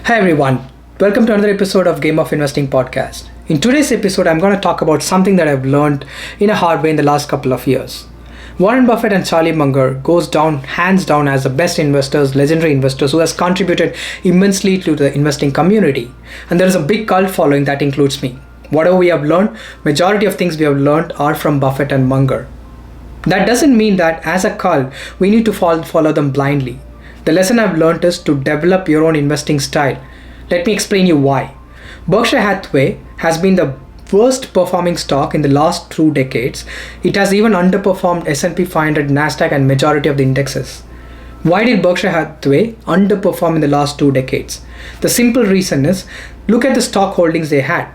Hi everyone, welcome to another episode of Game of Investing podcast. In today's episode, I'm going to talk about something that I've learned in a hard way in the last couple of years. Warren Buffett and Charlie Munger goes down hands down as the best investors, legendary investors who has contributed immensely to the investing community. And there is a big cult following that includes me. Whatever we have learned, majority of things we have learned are from Buffett and Munger. That doesn't mean that as a cult, we need to follow them blindly. The lesson I've learned is to develop your own investing style. Let me explain you why. Berkshire Hathaway has been the worst performing stock in the last 2 decades. It has even underperformed S&P 500, Nasdaq and majority of the indexes. Why did Berkshire Hathaway underperform in the last 2 decades? The simple reason is, look at the stock holdings they had.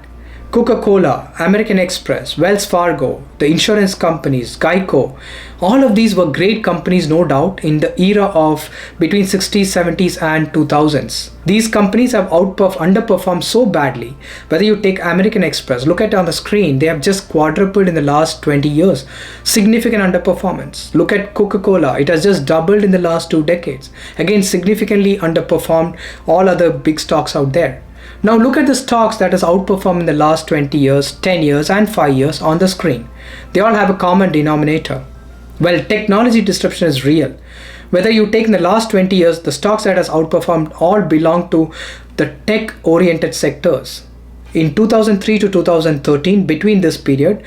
Coca-Cola, American Express, Wells Fargo, the insurance companies, Geico, all of these were great companies, no doubt, in the era of between 60s, 70s and 2000s. These companies have underperformed so badly. Whether you take American Express, look at it on the screen, they have just quadrupled in the last 20 years. Significant underperformance. Look at Coca-Cola, it has just doubled in the last 2 decades. Again, significantly underperformed all other big stocks out there. Now look at the stocks that has outperformed in the last 20 years, 10 years and 5 years on the screen. They all have a common denominator. Well, technology disruption is real. Whether you take in the last 20 years, the stocks that has outperformed all belong to the tech-oriented sectors. In 2003 to 2013, between this period,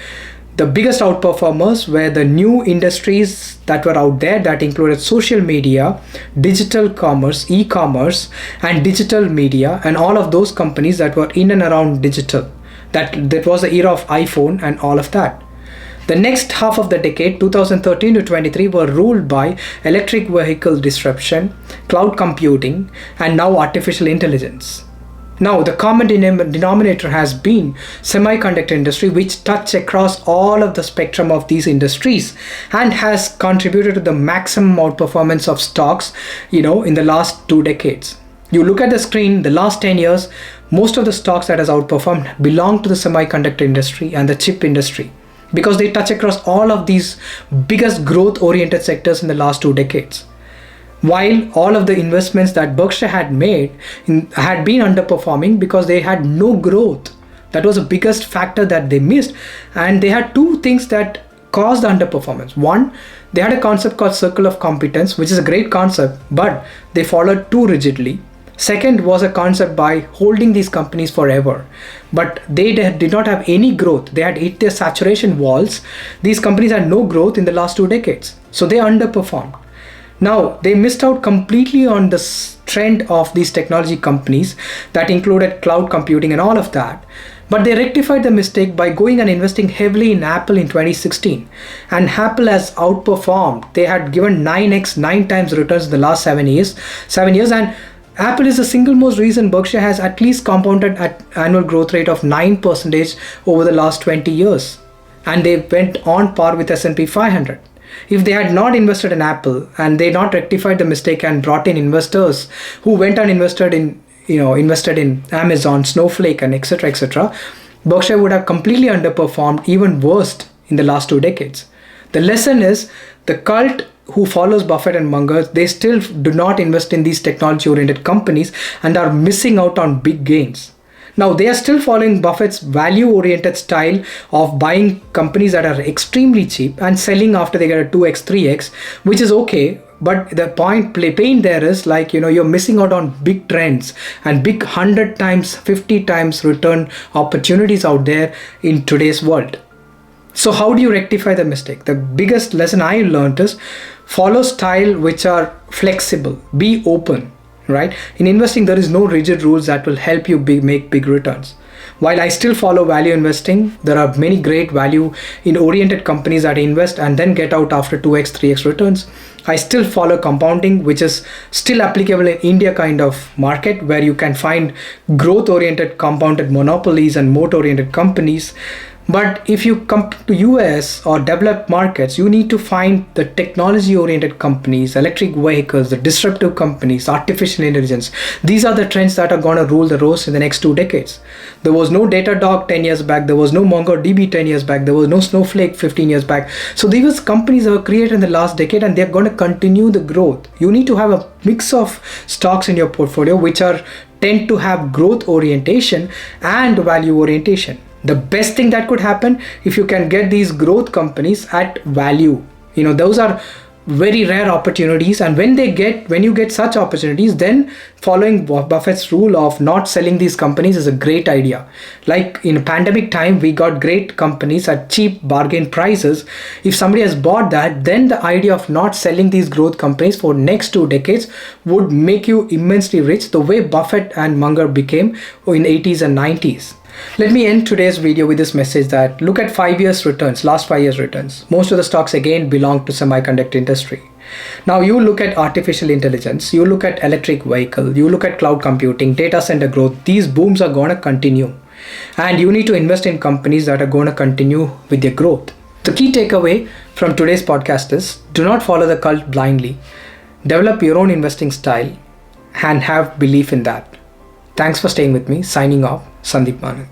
the biggest outperformers were the new industries that were out there that included social media, digital commerce, e-commerce, and digital media, and all of those companies that were in and around digital. That was the era of iPhone and all of that. The next half of the decade, 2013 to 23, were ruled by electric vehicle disruption, cloud computing, and now artificial intelligence. Now, the common denominator has been semiconductor industry, which touch across all of the spectrum of these industries and has contributed to the maximum outperformance of stocks, in the last 2 decades. You look at the screen, the last 10 years, most of the stocks that has outperformed belong to the semiconductor industry and the chip industry because they touch across all of these biggest growth-oriented sectors in the last 2 decades. While all of the investments that Berkshire had made had been underperforming because they had no growth. That was the biggest factor that they missed. And they had 2 things that caused the underperformance. One, they had a concept called circle of competence, which is a great concept, but they followed too rigidly. Second was a concept by holding these companies forever, but they did not have any growth. They had hit their saturation walls. These companies had no growth in the last 2 decades. So they underperformed. Now, they missed out completely on the trend of these technology companies that included cloud computing and all of that. But they rectified the mistake by going and investing heavily in Apple in 2016. And Apple has outperformed. They had given 9 times returns in the last 7 years. And Apple is the single most reason Berkshire has at least compounded at annual growth rate of 9% over the last 20 years. And they went on par with S&P 500. If they had not invested in Apple and they not rectified the mistake and brought in investors who went and invested in Amazon, Snowflake and etc., Berkshire would have completely underperformed, even worse in the last 2 decades. The lesson is the cult who follows Buffett and Munger, they still do not invest in these technology-oriented companies and are missing out on big gains. Now, they are still following Buffett's value-oriented style of buying companies that are extremely cheap and selling after they get a 2x, 3x, which is okay. But the pain there is you're missing out on big trends and big 100 times, 50 times return opportunities out there in today's world. So how do you rectify the mistake? The biggest lesson I learned is follow style which are flexible, be open. Right? In investing, there is no rigid rules that will help you make big returns. While I still follow value investing, there are many great value in oriented companies that invest and then get out after 2x, 3x returns. I still follow compounding, which is still applicable in India kind of market where you can find growth oriented compounded monopolies and moat oriented companies. But if you come to US or developed markets, you need to find the technology-oriented companies, electric vehicles, the disruptive companies, artificial intelligence. These are the trends that are going to rule the roost in the next 2 decades. There was no Datadog 10 years back. There was no MongoDB 10 years back. There was no Snowflake 15 years back. So these companies were created in the last decade, and they're going to continue the growth. You need to have a mix of stocks in your portfolio which tend to have growth orientation and value orientation. The best thing that could happen if you can get these growth companies at value. Those are very rare opportunities, and when you get such opportunities, then following Buffett's rule of not selling these companies is a great idea. Like in pandemic time, we got great companies at cheap bargain prices. If somebody has bought that, then the idea of not selling these growth companies for next 2 decades would make you immensely rich, the way Buffett and Munger became in 80s and 90s. Let me end today's video with this message that look at 5 years returns, last 5 years returns. Most of the stocks again belong to semiconductor industry. Now you look at artificial intelligence, you look at electric vehicle, you look at cloud computing, data center growth. These booms are going to continue. And you need to invest in companies that are going to continue with their growth. The key takeaway from today's podcast is do not follow the cult blindly. Develop your own investing style and have belief in that. Thanks for staying with me. Signing off, Sandeep Manan.